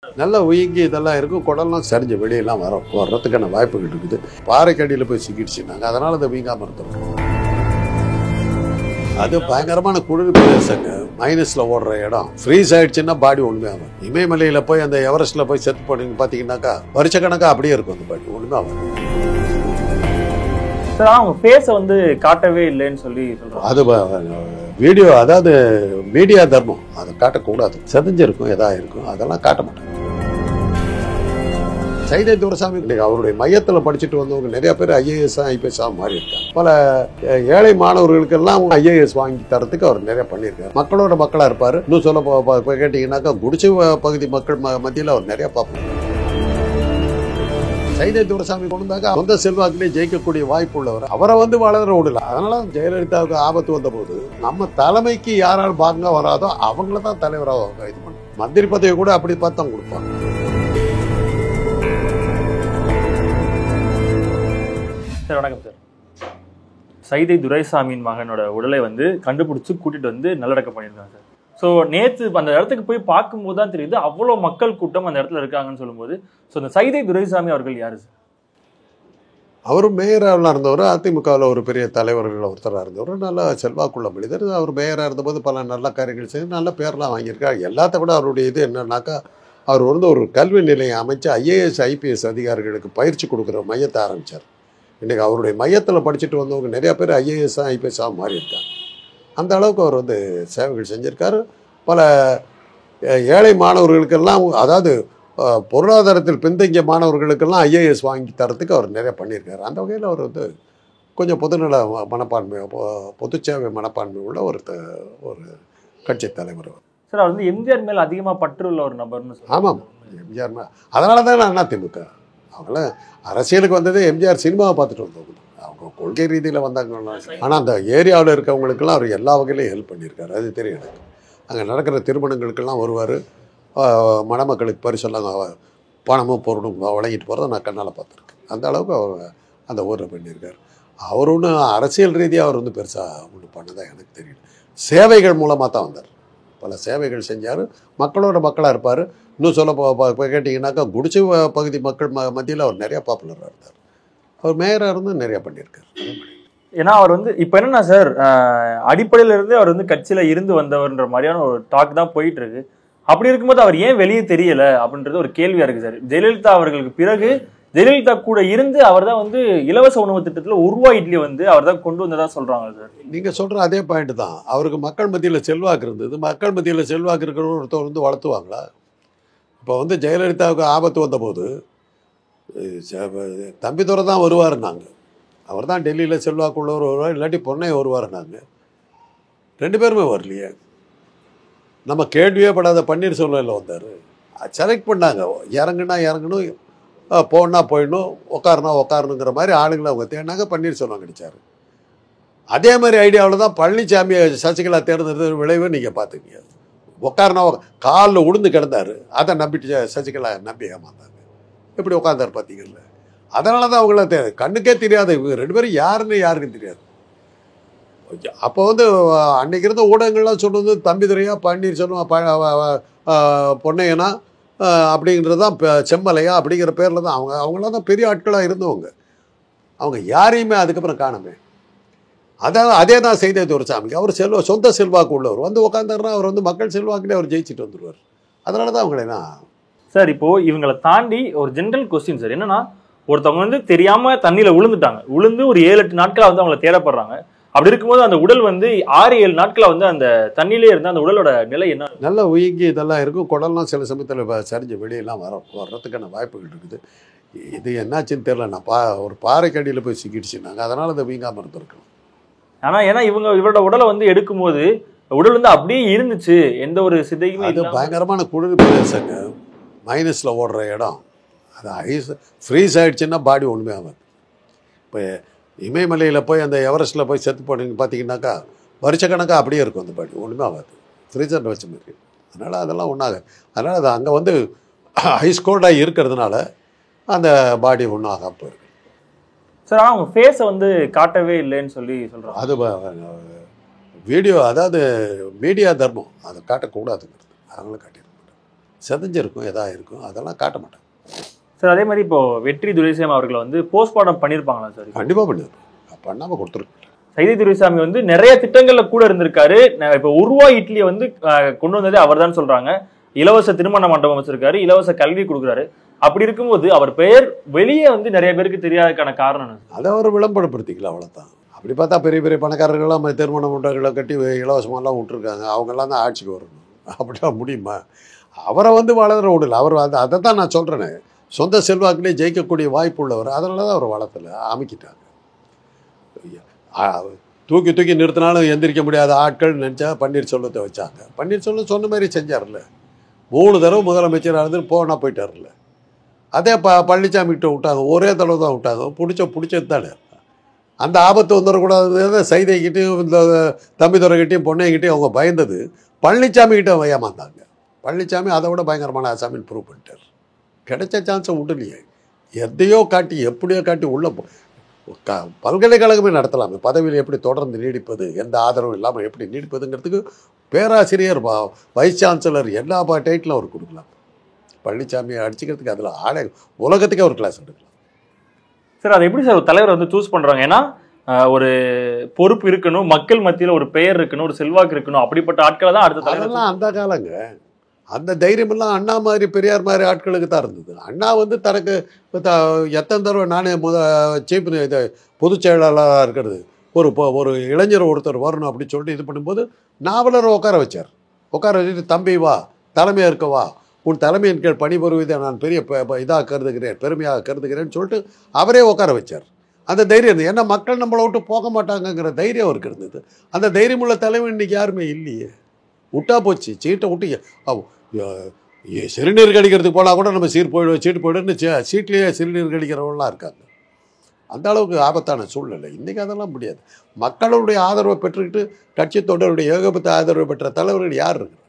நல்லா உயிங்கி இதெல்லாம் இருக்கும், குடல்லாம் சரிஞ்சு வெளியெல்லாம் வர்றதுக்கான வாய்ப்புகள் இருக்குது. பாறைக்கடியில் போய் சிக்கிடுச்சுனாங்க, அதனால அதை வீங்காமல் இருந்திருக்கோம். அது பயங்கரமான குளிர் பிரதேசங்க, மைனஸில் ஓடுற இடம். ஃப்ரீஸ் ஆயிடுச்சுன்னா பாடி ஒன்றுமே ஆகும். இமயமலையில் போய் அந்த எவரெஸ்ட்டில் போய் செத்து போனீங்க பார்த்தீங்கன்னாக்கா வருஷக்கணக்காக அப்படியே இருக்கும் அந்த பாடி, ஒன்றுமே ஆகும். சார் அவங்க ஃபேஸை வந்து காட்டவே இல்லைன்னு சொல்லி சொல்கிறாங்க. அது வீடியோ, அதாவது மீடியா தர்மம், அதை காட்டக்கூடாது. செதஞ்சிருக்கும், எதா இருக்கும், அதெல்லாம் காட்ட மாட்டாங்க. சைதை துரைசாமி அவருடைய மையத்தில் படிச்சுட்டு வந்தவங்க நிறைய பேர் ஐஏஎஸ் ஐபிஎஸ் மாறி இருக்காங்க. பல ஏழை மாணவர்களுக்கெல்லாம் ஐஏஎஸ் வாங்கி தரத்துக்கு அவர் நிறைய பண்ணியிருக்காரு. மக்களோட மக்களாக இருப்பார். இன்னும் சொல்ல கேட்டீங்கன்னாக்கா குடிசை பகுதி மக்கள் மத்தியில் அவர் நிறைய பார்ப்பாங்க. சைதை துரைசாமி கொண்டாங்க சொந்த செல்வாக்கிலே ஜெயிக்கக்கூடிய வாய்ப்பு உள்ளவர். அவரை வந்து வளர விடல. அதனால ஜெயலலிதாவுக்கு ஆபத்து வந்த போது நம்ம தலைமைக்கு யாரால் பாங்க வராதோ அவங்கள தான் தலைவராக இது பண்ண. மந்திரி பதவி கூட அப்படி பார்த்து தான் கொடுப்பாங்க. சார் வணக்கம் சார். சைதை துரைசாமியின் மகனோட உடலை வந்து கண்டுபிடிச்சு கூட்டிட்டு வந்து நல்லடக்கம் பண்ணியிருக்காங்க சார். ஸோ நேற்று அந்த இடத்துக்கு போய் பார்க்கும்போது தான் தெரியுது அவ்வளோ மக்கள் கூட்டம் அந்த இடத்துல இருக்காங்கன்னு சொல்லும்போது, ஸோ அந்த சைதை துரைசாமி அவர்கள் யாரு சார்? அவரும் மேயராக இருந்தவர், அதிமுகவில் ஒரு பெரிய தலைவர்கள் ஒருத்தராக இருந்தவர், நல்ல செல்வாக்குள்ள மனிதர். அவர் மேயராக இருந்தபோது பல நல்ல காரியங்கள் செய்து நல்ல பேர்லாம் வாங்கியிருக்காரு. எல்லாத்த விட அவருடைய இது என்னன்னாக்கா, அவர் வந்து ஒரு கல்வி நிலையம் அமைச்சு ஐஏஎஸ் ஐபிஎஸ் அதிகாரிகளுக்கு பயிற்சி கொடுக்குற மையத்தை ஆரம்பித்தார். இன்றைக்கி அவருடைய மையத்தில் படிச்சுட்டு வந்தவங்க நிறையா பேர் ஐஏஎஸ் ஐபிஎஸ்ஸாக மாறியிருக்காங்க. அந்த அளவுக்கு அவர் வந்து சேவைகள் செஞ்சுருக்காரு. பல ஏழை மாணவர்களுக்கெல்லாம், அதாவது பொருளாதாரத்தில் பின்தங்கிய மாணவர்களுக்கெல்லாம் ஐஏஎஸ் வாங்கி தரத்துக்கு அவர் நிறைய பண்ணியிருக்காரு. அந்த வகையில் அவர் வந்து கொஞ்சம் பொதுநல மனப்பான்மை, பொது சேவை மனப்பான்மை உள்ள ஒரு கட்சி தலைவர். சார் அவர் வந்து எம்ஜிஆர் மேலே அதிகமாக பற்று உள்ள ஒரு நபர்னு சொல்லுவாங்க. ஆமாம், எம்ஜிஆர் மேலே. அதனால தான் அதிமுக அவங்கள அரசியலுக்கு வந்ததே எம்ஜிஆர் சினிமாவை பார்த்துட்டு வந்தவங்க. அவங்க கொள்கை ரீதியில் வந்தாங்க. ஆனால் அந்த ஏரியாவில் இருக்கவங்களுக்கெல்லாம் அவர் எல்லா வகையிலையும் ஹெல்ப் பண்ணியிருக்காரு. அது தெரியும் எனக்கு. அங்கே நடக்கிற திருமணங்களுக்கெல்லாம் வருவார், மணமக்களுக்கு பரிசெல்லாம் பணமும் பொருளும் வழங்கிட்டு போகிறத நான் கண்ணால் பார்த்துருக்கேன். அந்த அளவுக்கு அவர் அந்த ஊரில் பண்ணியிருக்கார். அவர் ஒன்றும் அரசியல் ரீதியாக அவர் வந்து பெருசாக ஒன்றும் பண்ணதான் எனக்கு தெரியல. சேவைகள் மூலமாக தான் வந்தார். பல சேவைகள் செஞ்சார், மக்களோட மக்களாக இருப்பார். இன்னும் சொல்ல கேட்டிங்கன்னாக்கா குடிசை பகுதி மக்கள் மத்தியில் அவர் நிறையா பாப்புலராக இருந்தார். அவர் மேயராக இருந்து நிறையா பண்ணியிருக்காரு. ஏன்னா அவர் வந்து இப்போ என்னன்னா சார், அடிப்படையில இருந்து அவர் வந்து கட்சியில் இருந்து வந்தவர்ன்ற மாதிரியான ஒரு டாக் தான் போயிட்டு இருக்கு. அப்படி இருக்கும்போது அவர் ஏன் வெளியே தெரியல அப்படின்றது ஒரு கேள்வியா இருக்கு சார். ஜெயலலிதா அவர்களுக்கு பிறகு ஜெயலலிதா கூட இருந்து அவர் தான் வந்து இலவச உணவு திட்டத்தில் 1 ரூபாய் இட்லி வந்து அவர் தான் கொண்டு வந்ததா சொல்றாங்க சார். நீங்கள் சொல்கிற அதே பாயிண்ட் தான். அவருக்கு மக்கள் மத்தியில் செல்வாக்கு இருந்தது. மக்கள் மத்தியில் செல்வாக்கு இருக்கிற ஒருத்தர் வந்து வளர்த்துவாங்களா? இப்போ வந்து ஜெயலலிதாவுக்கு ஆபத்து வந்தபோது தம்பிதுரை தான் வருவாருன்னாங்க. அவர் தான் டெல்லியில் செல்வாக்குள்ளவர் வருவார், இல்லாட்டி பொன்னையை வருவாருன்னாங்க. 2 பேருமே வரலையே. நம்ம கேள்வியே படாத பன்னீர்செல்வம் வந்தார். செலக்ட் பண்ணாங்க. இறங்குனா இறங்கணும், போனா போயிடணும், உட்காருனா உட்காரணுங்கிற மாதிரி ஆளுங்களை அவங்க தேடினாங்க. பன்னீர்செல்வம் கிடைச்சார். அதே மாதிரி ஐடியாவில் தான் பழனிசாமி சசிகலா தேர்ந்தெடுத்த விளைவை நீங்கள் பார்த்துக்கீங்க. உட்காருனா காலில் உளுந்து கிடந்தார். அதை நம்பிட்டு சசிகலா நம்பி ஏமாந்தாங்க. எப்படி உட்காந்தார் பார்த்தீங்கல்ல. அதனால தான் அவங்கள கண்ணுக்கே தெரியாது. இவங்க 2 பேரும் யாருன்னு தெரியாது. அப்போ வந்து அன்றைக்கி இருந்த ஊடகங்கள்லாம் சொன்னது தம்பிதுரையா, பன்னீர்செல்வம், பொன்னையனா அப்படிங்கிறது தான், செம்மலையா அப்படிங்கிற பேரில் தான் அவங்களாம் தான் பெரிய ஆட்களாக இருந்தவங்க. அவங்க யாரையுமே அதுக்கப்புறம் காணமே. அதே தான் சைதை துரைசாமி. அவர் சொந்த செல்வாக்கு உள்ளவர். வந்து உட்காந்தாருன்னா அவர் வந்து மக்கள் செல்வாக்கிலே அவர் ஜெயிச்சுட்டு வந்துடுவார். அதனால தான் அவங்கள சார் இப்போ இவங்களை தாண்டி ஒரு ஜென்ரல் கொஸ்டின் சார். என்னன்னா, ஒருத்தவங்க வந்து தெரியாம தண்ணியில விழுந்து ஒரு 7-8 நாட்களா வந்து அவங்களை தேடப்படுறாங்க. அப்படி இருக்கும்போது அந்த உடல் வந்து 6-7 நாட்களா வந்து அந்த தண்ணியிலே இருந்து அந்த உடலோட நிலை என்ன? நல்லா உயிங்கி இதெல்லாம் இருக்கும், குடல்லாம் சில சமயத்தில் சரிஞ்சு வெளியெல்லாம் வர்றதுக்கான வாய்ப்புகள் இருக்குது. இது என்னாச்சுன்னு தெரியல. நான் ஒரு பாறைக்கடியில் போய் சிக்கிடுச்சுனாங்க, அதனால அதை வீங்காமல் இருந்திருக்கணும். ஆனா ஏன்னா இவரோட உடலை வந்து எடுக்கும்போது உடல் வந்து அப்படியே இருந்துச்சு, எந்த ஒரு சிதையுமே. அது பயங்கரமான குளிர் பிரதேசங்க, மைனஸில் ஓடுற இடம். அது ஃப்ரீஸ் ஆகிடுச்சுன்னா பாடி ஒன்றுமே ஆகாது. இப்போ இமயமலையில் போய் அந்த எவரெஸ்ட்டில் போய் செத்து போனீங்க பார்த்தீங்கன்னாக்கா வருஷக்கணக்காக அப்படியே இருக்கும் அந்த பாடி, ஒன்றுமே ஆகாது. ஃப்ரீசரில் வச்ச மாதிரி. அதனால் அதெல்லாம் ஒன்றாகாது. அதனால் அது அங்கே வந்து ஐஸ் கோல்டாக இருக்கிறதுனால அந்த பாடி ஒன்றும் ஆகாமல் போயிருக்கு சார். ஆனால் அவங்க ஃபேஸை வந்து காட்டவே இல்லைன்னு சொல்லி சொல்கிறாங்க. அது வீடியோ, அதாவது மீடியா தர்மம், அதை காட்டக்கூடாதுங்கிறது. அவங்களும் காட்டியிருக்க மாட்டாங்க. செதஞ்சிருக்கும், எதாக இருக்கும், அதெல்லாம் காட்ட மாட்டாங்க. சார் அதே மாதிரி இப்போ வெற்றி துரைசாமி அவர்களை வந்து போஸ்ட்மார்ட்டம் பண்ணியிருப்பாங்களா சார்? கண்டிப்பாக பண்ணியிருப்பாங்க, பண்ணாமல் கொடுத்துருக்கு. சைதை துரைசாமி வந்து நிறைய திட்டங்கள்ல கூட இருந்திருக்காரு. இப்போ உருவா இட்லியை வந்து கொண்டு வந்ததே அவர் தான் சொல்றாங்க. இலவச திருமண மண்டபம் வச்சிருக்காரு, இலவச கல்வி கொடுக்குறாரு. அப்படி இருக்கும்போது அவர் பெயர் வெளியே வந்து நிறைய பேருக்கு தெரியாததுக்கான காரணம் அதை அவர் விளம்பரப்படுத்திக்கலாம், அவ்வளோதான். அப்படி பார்த்தா பெரிய பெரிய பணக்காரர்கள்லாம் திருமண மண்டபங்களை கட்டி இலவசமாலாம் விட்டுருக்காங்க. அவங்கெல்லாம் தான் ஆட்சிக்கு வரணும், அப்படிலாம் முடியுமா? அவரை வந்து வளர விடல. அவர் அதை தான் நான் சொல்கிறேனே, சொந்த செல்வாக்கிலே ஜெயிக்கக்கூடிய வாய்ப்பு உள்ளவர். அதனால தான் அவர் வளர்த்தல அமைக்கிட்டாங்க. தூக்கி தூக்கி நிறுத்தினாலும் எந்திரிக்க முடியாத ஆட்கள் நினச்சா பன்னீர்செல்வத்தை வச்சாங்க. பன்னீர்செல்வம் சொன்ன மாதிரி செஞ்சார்ல, 3 தடவை முதலமைச்சராக இருந்து போயிட்டார்ல. அதே பழனிசாமிகிட்ட விட்டாங்க, ஒரே தடவை தான் விட்டாங்க. பிடிச்சது தானே. அந்த ஆபத்து வந்துடக்கூடாது சைதைக்கிட்டையும் இந்த தம்பிதுரைக்கிட்டையும் பொண்ணைக்கிட்டையும் அவங்க பயந்தது. பழனிசாமிகிட்ட ஏமாந்தாங்க. பழனிசாமி அதை விட பயங்கரமான ஆசாமின்னு ப்ரூவ் பண்ணிட்டார். கிடைச்ச சான்ஸை விடலையே, எதையோ காட்டி எப்படியோ காட்டி உள்ள பல்கலைக்கழகமே நடத்தலாமே. பதவியில் எப்படி தொடர்ந்து நீடிப்பது, எந்த ஆதரவும் இல்லாமல் எப்படி நீடிப்பதுங்கிறதுக்கு பேராசிரியர், வைஸ் சான்சலர் எல்லா டைட்டிலும் அவர் கொடுக்கலாம். பழனிசாமியை அடிச்சுக்கிறதுக்கு அதில் ஆளே உலகத்துக்கே ஒரு கிளாஸ் எடுக்கலாம். சார் அது எப்படி சார் ஒரு தலைவர் வந்து சூஸ் பண்ணுறாங்க? ஏன்னா ஒரு பொறுப்பு இருக்கணும், மக்கள் மத்தியில் ஒரு பெயர் இருக்கணும், ஒரு செல்வாக்கு இருக்கணும், அப்படிப்பட்ட ஆட்களை தான் அடுத்த தலைவர்லாம். அந்த காலங்க அந்த தைரியமெல்லாம் அண்ணா மாதிரி பெரியார் மாதிரி ஆட்களுக்கு தான் இருந்தது. அண்ணா வந்து தனக்கு எத்தனை தடவை நானே சீஃப் இது பொதுச் செயலாளராக இருக்கிறது, ஒரு இளைஞர் ஒருத்தர் வரணும் அப்படின்னு சொல்லிட்டு இது பண்ணும்போது நாவலரை உட்கார வச்சார். உட்கார வச்சுட்டு, தம்பி வா, தலைமையாக இருக்க வா, உன் தலைமையின் கீழ் பணிபுரிவதை நான் பெரிய இதாக கருதுகிறேன், பெருமையாக கருதுகிறேன்னு சொல்லிட்டு அவரே உட்கார வச்சார். அந்த தைரியம் இருந்தது. ஏன்னா மக்கள் நம்மளை விட்டு போக மாட்டாங்கங்கிற தைரியம் அவருக்கு இருந்தது. அந்த தைரியமுள்ள தலைமை இன்றைக்கி யாருமே இல்லையே. விட்டா போச்சு, சீட்டை விட்டு சிறுநீர் கழிக்கிறதுக்கு போனால் கூட நம்ம சீட்டு போயிடுன்னு சீட்லேயே சிறுநீர் கழிக்கிறவங்களாம் இருக்காங்க. அந்த அளவுக்கு ஆபத்தான சூழ்நிலை. இன்றைக்கி அதெல்லாம் முடியாது. மக்களுடைய ஆதரவை பெற்றுக்கிட்டு கட்சி தொண்டருடைய ஏகபத்த ஆதரவை பெற்ற தலைவர்கள் யார் இருக்கிறார்?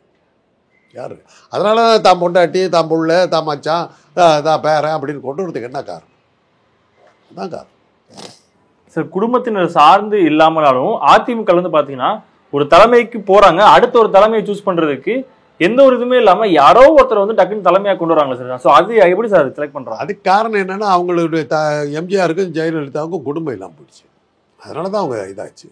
யார்? அதனால தான் தான் பொண்டாட்டி, தான் புள்ள, தான் மச்சான், தான் பேரன் அப்படின்னு கொண்டு வரதுக்கு என்ன காரணம்? அதான் காரணம். சார் குடும்பத்தினர் சார்ந்து இல்லாமலாலும் அதிமுக வந்து பார்த்தீங்கன்னா ஒரு தலைமைக்கு போகிறாங்க, அடுத்த ஒரு தலைமையை சூஸ் பண்ணுறதுக்கு எந்த ஒரு இதுவுமே இல்லாமல் யாரோ ஒருத்தர் வந்து டக்குன்னு தலைமையாக கொண்டு வராங்க சார். ஸோ அது எப்படி சார் செலக்ட் பண்ணுறாங்க? அதுக்கு காரணம் என்னென்னா அவங்களுடைய எம்ஜிஆருக்கும் ஜெயலலிதாவுக்கும் குடும்பம் இல்லாமல் போயிடுச்சு. அதனால தான் அவங்க இதாச்சு.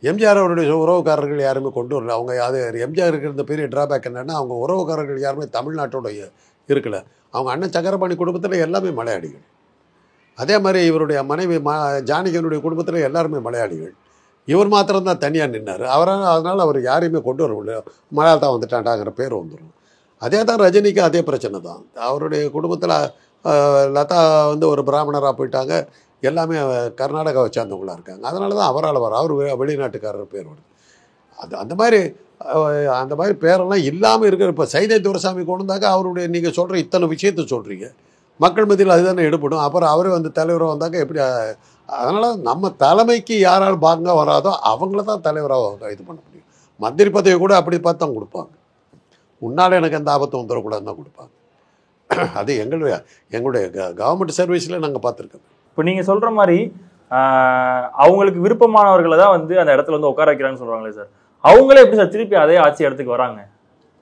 எம்ஜிஆர் அவருடைய உறவுக்காரர்கள் யாருமே கொண்டு வரல. அவங்க அது எம்ஜிஆர் இருக்கிற பெரிய ட்ராபேக் என்னென்னா அவங்க உறவுக்காரர்கள் யாருமே தமிழ்நாட்டோடைய இருக்கலை. அவங்க அண்ணன் சக்கரபாணி குடும்பத்தில் எல்லாமே மலையாளிகள். அதே மாதிரி இவருடைய மனைவி ஜானகியனுடைய குடும்பத்தில் எல்லாருமே மலையாளிகள். இவர் மாத்திரம்தான் தனியாக நின்னார். அதனால் அவர் யாரையுமே கொண்டு வரவில்லை. மலையாளத்தான் வந்துட்டாண்டாங்கிற பேர் வந்துடும். அதே தான் ரஜினிக்கு அதே பிரச்சனை தான். அவருடைய குடும்பத்தில் லதா வந்து ஒரு பிராமணராக போயிட்டாங்க. எல்லாமே கர்நாடகாவை சேர்ந்தவங்களாக இருக்காங்க. அதனால தான் அவரால் அவர் வெளிநாட்டுக்காரர் பேர் வருது. அந்த மாதிரி பேரெல்லாம் இல்லாமல் இருக்கிற இப்போ சைதை துரைசாமி கொண்டு வந்தாக்க அவருடைய நீங்கள் சொல்கிற இத்தனை விஷயத்தை சொல்கிறீங்க, மக்கள் மத்தியில் அதுதானே எடுப்படும். அப்புறம் அவரே வந்து தலைவராக வந்தாக்க எப்படி? அதனால் நம்ம தலைமைக்கு யாரால் பாங்க வராதோ அவங்கள தான் தலைவராக இது பண்ண முடியும். மந்திரி பதவி கூட அப்படி பார்த்து தான் கொடுப்பாங்க. முன்னால் எனக்கு எந்த ஆபத்தும் வந்துடக்கூடாதுன்னு தான் கொடுப்பாங்க. அது எங்களுடைய கவர்மெண்ட் சர்வீஸில் நாங்கள் பார்த்துருக்கோம். இப்போ நீங்கள் சொல்கிற மாதிரி அவங்களுக்கு விருப்பமானவர்களை தான் வந்து அந்த இடத்துல வந்து உட்கார வைக்கிறாங்கன்னு சொல்கிறாங்களே சார், அவங்களே எப்படி சார் திருப்பி அதே ஆட்சி இடத்துக்கு வராங்க?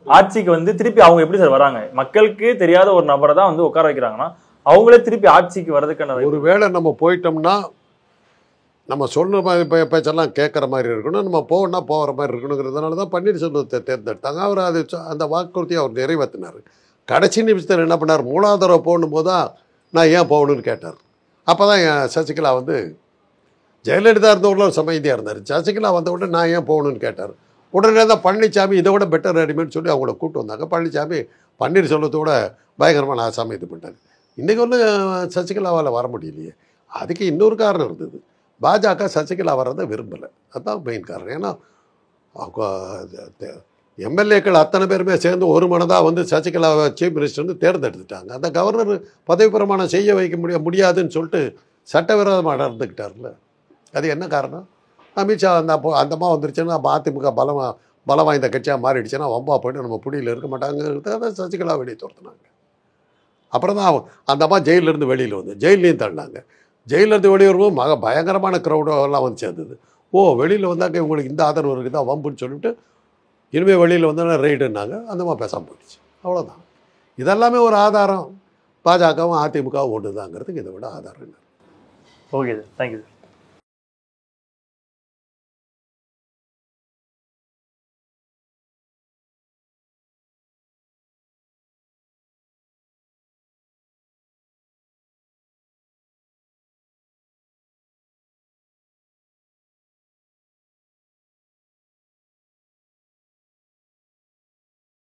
ஆட்சிக்கு வந்து திருப்பி அவங்க எப்படி சார் வராங்க? மக்களுக்கு தெரியாத ஒரு நபரை தான் வந்து உட்கார வைக்கிறாங்கன்னா அவங்களே திருப்பி ஆட்சிக்கு வர்றதுக்கான ஒரு வேளை நம்ம போயிட்டோம்னா நம்ம சொன்ன மாதிரி பேச்செல்லாம் கேட்குற மாதிரி இருக்கணும், நம்ம போகிற மாதிரி இருக்கணுங்கிறதுனால தான் பன்னீர்செல்வத்தை தேர்ந்தெடுத்தாங்க. அவர் அந்த வாக்குறுதியை அவர் நிறைவேற்றினார். கடைசி நிமிஷத்தில் என்ன பண்ணார்? 3வது தடவை போகணும்போது தான் நான் ஏன் போகணுன்னு கேட்டார். அப்போ தான் சசிகலா வந்து ஜெயலலிதா இருந்தவங்கள ஒரு சமைதியாக இருந்தார். சசிகலா வந்த உடனே நான் ஏன் போகணுன்னு கேட்டார். உடனே தான் பழனிசாமி இதை விட பெட்டர் ரெடிமேன்னு சொல்லி அவங்கள கூப்பிட்டு வந்தாங்க. பழனிசாமி பன்னீர்செல்வத்தோட பயங்கரமாக ஆசாமி இது பண்ணிட்டாங்க. இன்றைக்கி வந்து சசிகலாவால் வர முடியலையே. அதுக்கு இன்னொரு காரணம் இருந்தது. பாஜக சசிகலா வர்றதை விரும்பலை. அதுதான் மெயின் காரணம். ஏன்னா எம்எல்ஏக்கள் அத்தனை பேருமே சேர்ந்து ஒரு மனதாக வந்து சசிகலாவை சீஃப் மினிஸ்டர் வந்து தேர்ந்தெடுத்துட்டாங்க. அந்த கவர்னர் பதவி பிரமாணம் செய்ய வைக்க முடியாதுன்னு சொல்லிட்டு சட்டவிரோதமாக நடந்துக்கிட்டார்ல. அது என்ன காரணம்? அமித்ஷா அந்தமா வந்துருச்சுன்னா அதிமுக பலம் வாய்ந்த கட்சியாக மாறிடுச்சுன்னா வம்பா போய்ட்டு நம்ம புடியில் இருக்க மாட்டாங்கிறது அதை சசிகலா வெளியே துரத்துனாங்க. அப்புறம் தான் அந்தம்மா ஜெயிலிருந்து வெளியில் வந்து ஜெயிலையும் தள்ளினாங்க. ஜெயிலிருந்து வெளியே வரும்போது பயங்கரமான க்ரௌடெல்லாம் வந்து சேர்ந்தது. வெளியில் வந்தாக்க இவங்களுக்கு இந்த ஆதரவு இருக்குது தான் வம்புன்னு சொல்லிட்டு இனிமேல் வெளியில் வந்தோன்னா ரைடுன்னாங்க. அந்தம்மா பேசாமல் போயிடுச்சு. அவ்வளோதான். இதெல்லாமே ஒரு ஆதாரம். பாஜகவும் அதிமுகவும் ஒன்று தாங்கிறதுக்கு இதை விட ஆதாரம் இல்லை. Okay sir, thank you sir.